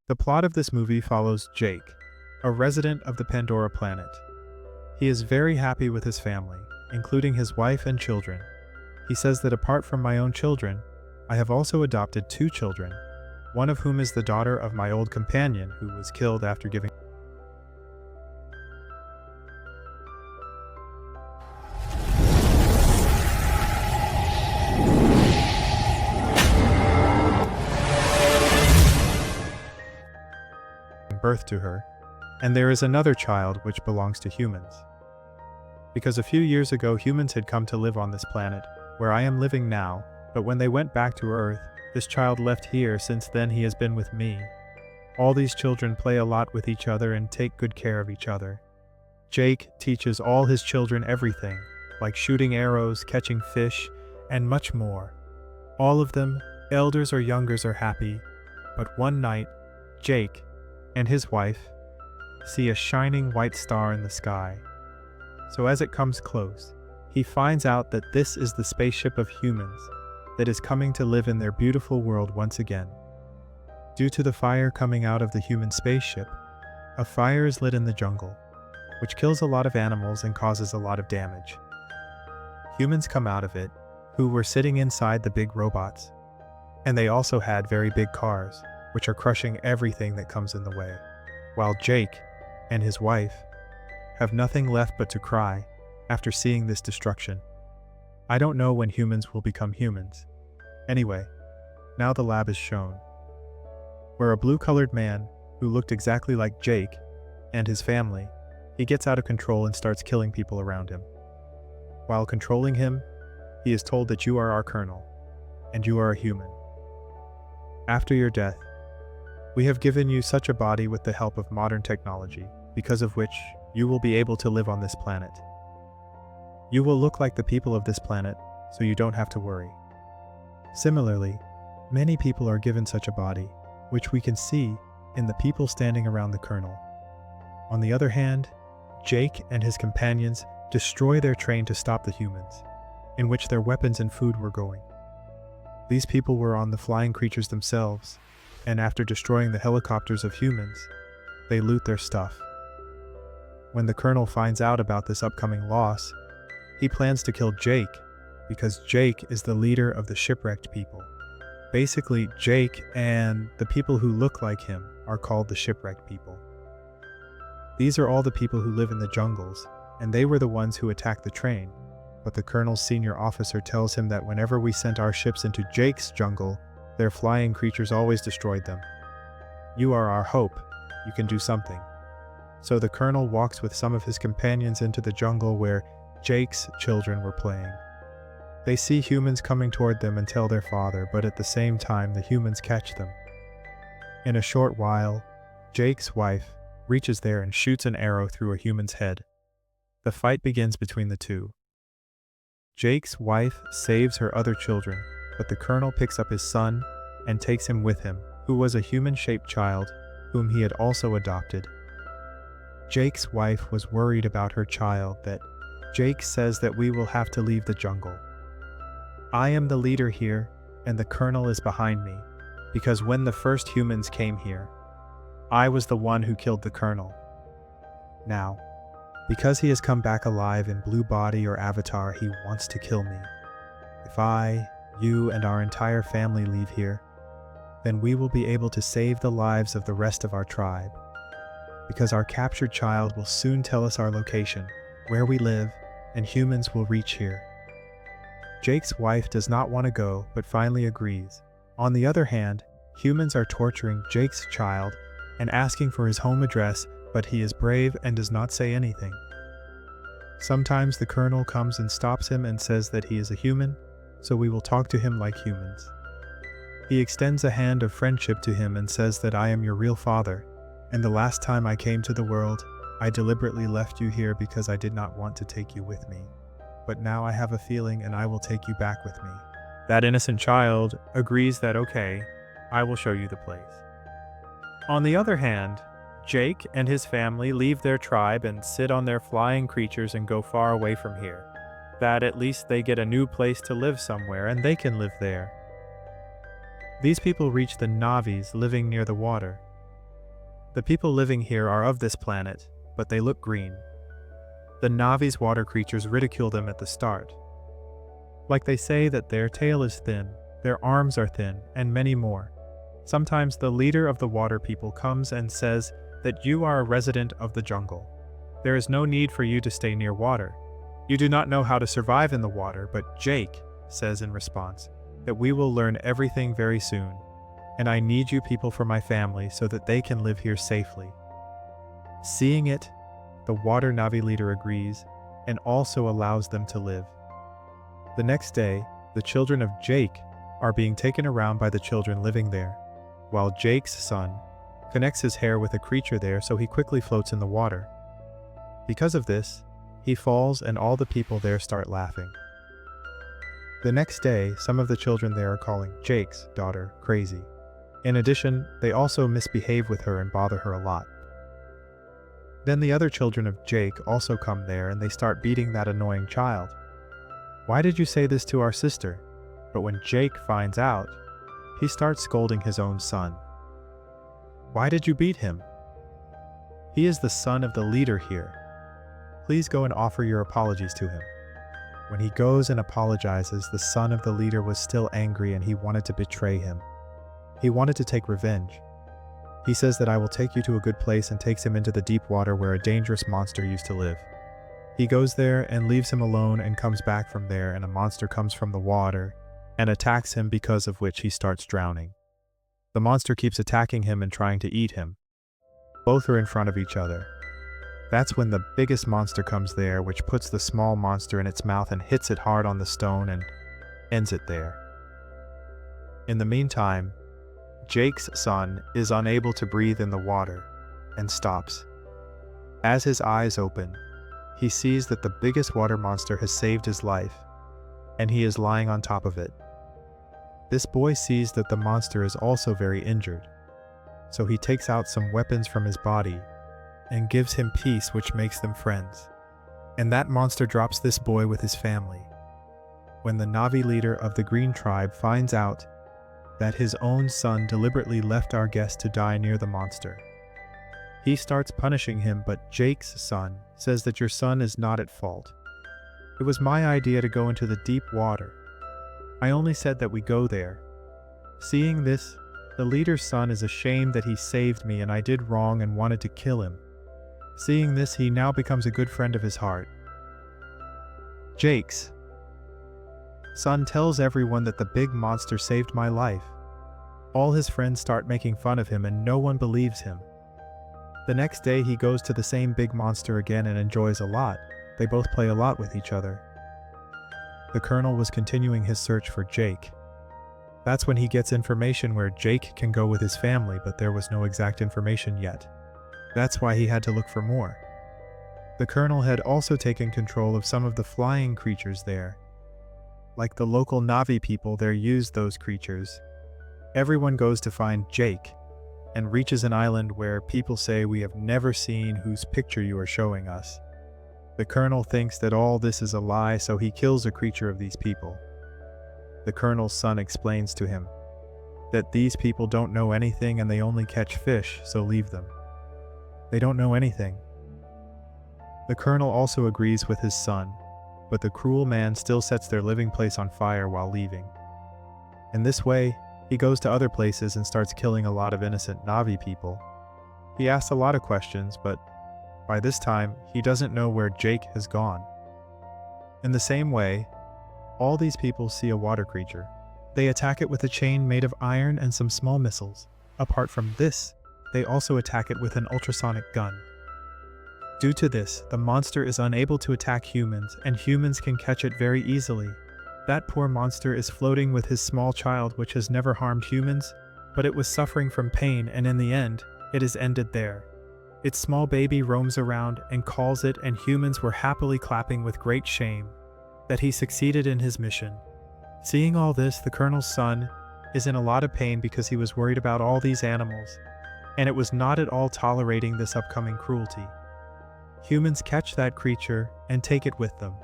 The plot of this movie follows Jake, a resident of the Pandora planet. He is very happy with his family, including his wife and children. He says that apart from my own children, I have also adopted 2 children, one of whom is the daughter of my old companion who was killed after giving birth to her, and there is another child which belongs to humans. Because a few years ago humans had come to live on this planet, where I am living now, but when they went back to Earth, this child left here. Since then he has been with me. All these children play a lot with each other and take good care of each other. Jake teaches all his children everything, like shooting arrows, catching fish, and much more. All of them, elders or youngers, are happy, but one night, Jake and his wife see a shining white star in the sky. So as it comes close, he finds out that this is the spaceship of humans that is coming to live in their beautiful world once again. Due to the fire coming out of the human spaceship, a fire is lit in the jungle, which kills a lot of animals and causes a lot of damage. Humans come out of it, who were sitting inside the big robots, and they also had very big cars, which are crushing everything that comes in the way, while Jake and his wife have nothing left but to cry after seeing this destruction. I don't know when humans will become humans. Anyway, now the lab is shown, where a blue-colored man who looked exactly like Jake and his family, he gets out of control and starts killing people around him. While controlling him, he is told that you are our colonel, and you are a human. After your death, we have given you such a body with the help of modern technology, because of which you will be able to live on this planet. You will look like the people of this planet, so you don't have to worry. Similarly, many people are given such a body, which we can see in the people standing around the colonel. On the other hand, Jake and his companions destroy their train to stop the humans, in which their weapons and food were going. These people were on the flying creatures themselves, and after destroying the helicopters of humans, they loot their stuff. When the colonel finds out about this upcoming loss, he plans to kill Jake, because Jake is the leader of the shipwrecked people. Basically, Jake and the people who look like him are called the shipwrecked people. These are all the people who live in the jungles, and they were the ones who attacked the train, but the colonel's senior officer tells him that whenever we sent our ships into Jake's jungle, their flying creatures always destroyed them. You are our hope. You can do something. So the colonel walks with some of his companions into the jungle where Jake's children were playing. They see humans coming toward them and tell their father, but at the same time the humans catch them. In a short while, Jake's wife reaches there and shoots an arrow through a human's head. The fight begins between the two. Jake's wife saves her other children, but the colonel picks up his son and takes him with him, who was a human-shaped child, whom he had also adopted. Jake's wife was worried about her child that Jake says that we will have to leave the jungle. I am the leader here, and the colonel is behind me, because when the first humans came here, I was the one who killed the colonel. Now, because he has come back alive in blue body or avatar, he wants to kill me. If I, you, and our entire family leave here, then we will be able to save the lives of the rest of our tribe, because our captured child will soon tell us our location, where we live, and humans will reach here. Jake's wife does not want to go, but finally agrees. On the other hand, humans are torturing Jake's child and asking for his home address, but he is brave and does not say anything. Sometimes the colonel comes and stops him and says that he is a human, so we will talk to him like humans. He extends a hand of friendship to him and says that I am your real father, and the last time I came to the world, I deliberately left you here because I did not want to take you with me. But now I have a feeling and I will take you back with me. That innocent child agrees that okay, I will show you the place. On the other hand, Jake and his family leave their tribe and sit on their flying creatures and go far away from here. That at least they get a new place to live somewhere and they can live there. These people reach the Navis living near the water, The people living here are of this planet, but they look green. The Navi's water creatures ridicule them at the start. Like they say that their tail is thin, their arms are thin, and many more. Sometimes the leader of the water people comes and says that you are a resident of the jungle. There is no need for you to stay near water. You do not know how to survive in the water, but Jake says in response that we will learn everything very soon, and I need you people for my family so that they can live here safely. Seeing it, the water Navi leader agrees and also allows them to live. The next day, the children of Jake are being taken around by the children living there, while Jake's son connects his hair with a creature there so he quickly floats in the water. Because of this, he falls and all the people there start laughing. The next day, some of the children there are calling Jake's daughter crazy. In addition, they also misbehave with her and bother her a lot. Then the other children of Jake also come there and they start beating that annoying child. Why did you say this to our sister? But when Jake finds out, he starts scolding his own son. Why did you beat him? He is the son of the leader here. Please go and offer your apologies to him. When he goes and apologizes, the son of the leader was still angry and he wanted to betray him. He wanted to take revenge. He says that I will take you to a good place and takes him into the deep water where a dangerous monster used to live. He goes there and leaves him alone and comes back from there, and a monster comes from the water and attacks him, because of which he starts drowning. The monster keeps attacking him and trying to eat him. Both are in front of each other. That's when the biggest monster comes there, which puts the small monster in its mouth and hits it hard on the stone and ends it there. In the meantime, Jake's son is unable to breathe in the water and stops. As his eyes open, he sees that the biggest water monster has saved his life, and he is lying on top of it. This boy sees that the monster is also very injured, so he takes out some weapons from his body and gives him peace, which makes them friends. And that monster drops this boy with his family. When the Navi leader of the Green tribe finds out that his own son deliberately left our guest to die near the monster, he starts punishing him, but Jake's son says that your son is not at fault. It was my idea to go into the deep water. I only said that we go there. Seeing this, the leader's son is ashamed that he saved me and I did wrong and wanted to kill him. Seeing this, he now becomes a good friend of his heart. Jake's son tells everyone that the big monster saved my life. All his friends start making fun of him and no one believes him. The next day he goes to the same big monster again and enjoys a lot. They both play a lot with each other. The colonel was continuing his search for Jake. That's when he gets information where Jake can go with his family, but there was no exact information yet. That's why he had to look for more. The colonel had also taken control of some of the flying creatures there. Like the local Navi people there used those creatures. Everyone goes to find Jake and reaches an island where people say we have never seen whose picture you are showing us. The colonel thinks that all this is a lie, so he kills a creature of these people. The colonel's son explains to him that these people don't know anything and they only catch fish, so leave them. They don't know anything. The colonel also agrees with his son, but the cruel man still sets their living place on fire while leaving. In this way, he goes to other places and starts killing a lot of innocent Navi people. He asks a lot of questions, but by this time, he doesn't know where Jake has gone. In the same way, all these people see a water creature. They attack it with a chain made of iron and some small missiles. Apart from this, they also attack it with an ultrasonic gun. Due to this, the monster is unable to attack humans, and humans can catch it very easily. That poor monster is floating with his small child, which has never harmed humans, but it was suffering from pain, and in the end, it is ended there. Its small baby roams around and calls it, and humans were happily clapping with great shame that he succeeded in his mission. Seeing all this, the colonel's son is in a lot of pain because he was worried about all these animals, and it was not at all tolerating this upcoming cruelty. Humans catch that creature and take it with them.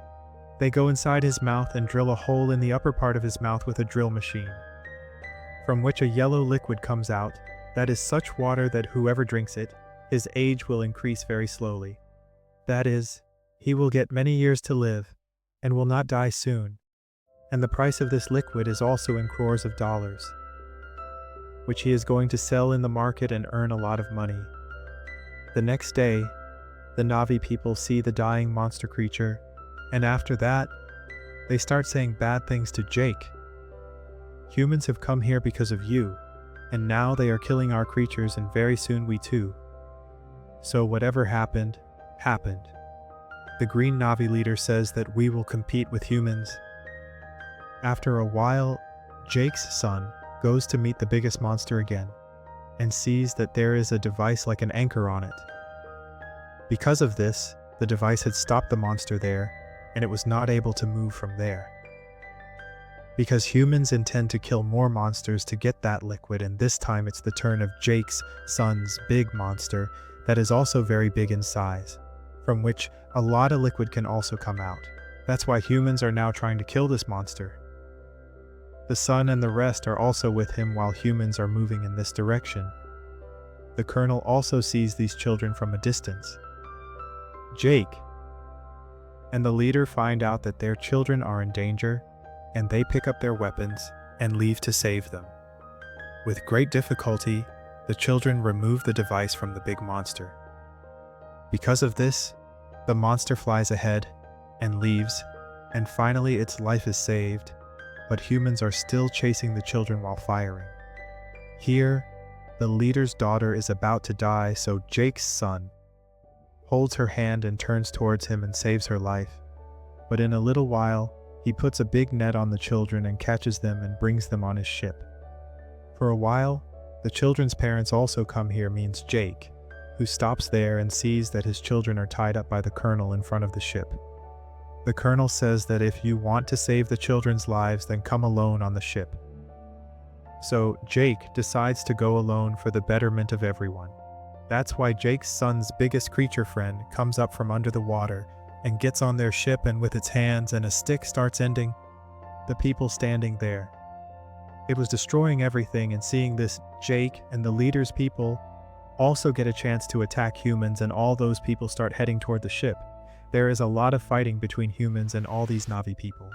They go inside his mouth and drill a hole in the upper part of his mouth with a drill machine, from which a yellow liquid comes out That is such water that whoever drinks it, his age will increase very slowly. That is, he will get many years to live, and will not die soon. And the price of this liquid is also in crores of dollars, which he is going to sell in the market and earn a lot of money. The next day, the Navi people see the dying monster creature, and after that, they start saying bad things to Jake. Humans have come here because of you, and now they are killing our creatures, and very soon we too. So whatever happened, happened. The green Navi leader says that we will compete with humans. After a while, Jake's son goes to meet the biggest monster again, and sees that there is a device like an anchor on it. Because of this, the device had stopped the monster there, and it was not able to move from there. Because humans intend to kill more monsters to get that liquid, and this time it's the turn of Jake's son's big monster that is also very big in size, from which a lot of liquid can also come out. That's why humans are now trying to kill this monster. The son and the rest are also with him while humans are moving in this direction. The colonel also sees these children from a distance. Jake and the leader find out that their children are in danger, and they pick up their weapons and leave to save them. With great difficulty, the children remove the device from the big monster. Because of this, the monster flies ahead and leaves, and finally its life is saved, but humans are still chasing the children while firing. Here, the leader's daughter is about to die, so Jake's son holds her hand and turns towards him and saves her life. But in a little while, he puts a big net on the children and catches them and brings them on his ship. For a while, the children's parents also come here, means Jake, who stops there and sees that his children are tied up by the colonel in front of the ship. The colonel says that if you want to save the children's lives, then come alone on the ship. So Jake decides to go alone for the betterment of everyone. That's why Jake's son's biggest creature friend comes up from under the water and gets on their ship, and with its hands and a stick starts ending the people standing there. It was destroying everything, and seeing this, Jake and the leader's people also get a chance to attack humans, and all those people start heading toward the ship. There is a lot of fighting between humans and all these Navi people.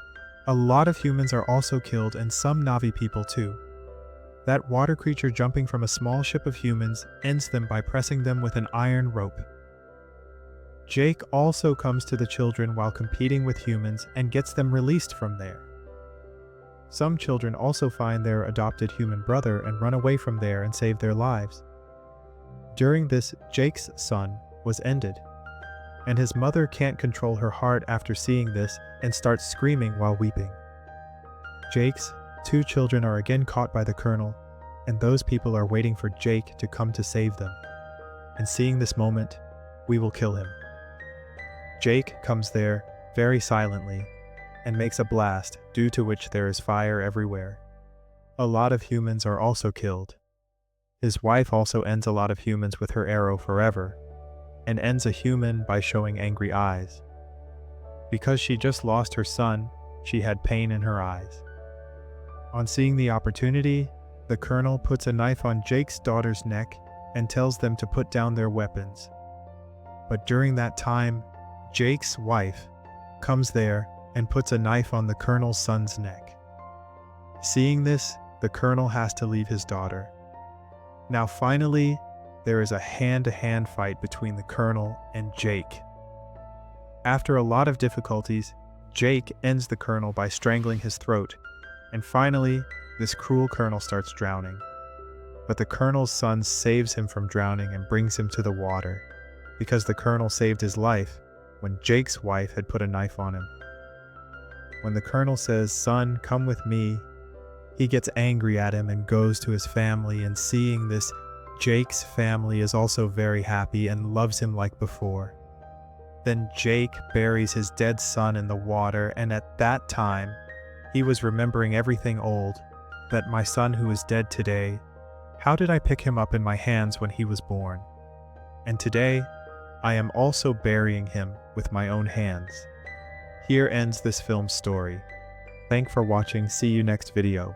A lot of humans are also killed, and some Navi people too. That water creature jumping from a small ship of humans ends them by pressing them with an iron rope. Jake also comes to the children while competing with humans and gets them released from there. Some children also find their adopted human brother and run away from there and save their lives. During this, Jake's son was ended, and his mother can't control her heart after seeing this and starts screaming while weeping. Jake's 2 children are again caught by the colonel, and those people are waiting for Jake to come to save them. And seeing this moment, we will kill him. Jake comes there very silently and makes a blast, due to which there is fire everywhere. A lot of humans are also killed. His wife also ends a lot of humans with her arrow forever, and ends a human by showing angry eyes. Because she just lost her son, she had pain in her eyes. On seeing the opportunity, the colonel puts a knife on Jake's daughter's neck and tells them to put down their weapons. But during that time, Jake's wife comes there and puts a knife on the colonel's son's neck. Seeing this, the colonel has to leave his daughter. Now finally, there is a hand-to-hand fight between the colonel and Jake. After a lot of difficulties, Jake ends the colonel by strangling his throat, and finally, this cruel colonel starts drowning. But the colonel's son saves him from drowning and brings him to the water, because the colonel saved his life when Jake's wife had put a knife on him. When the colonel says, "Son, come with me," he gets angry at him and goes to his family, and seeing this, Jake's family is also very happy and loves him like before. Then Jake buries his dead son in the water, and at that time, he was remembering everything old, that my son who is dead today, how did I pick him up in my hands when he was born? And today, I am also burying him with my own hands. Here ends this film's story. Thanks for watching. See you next video.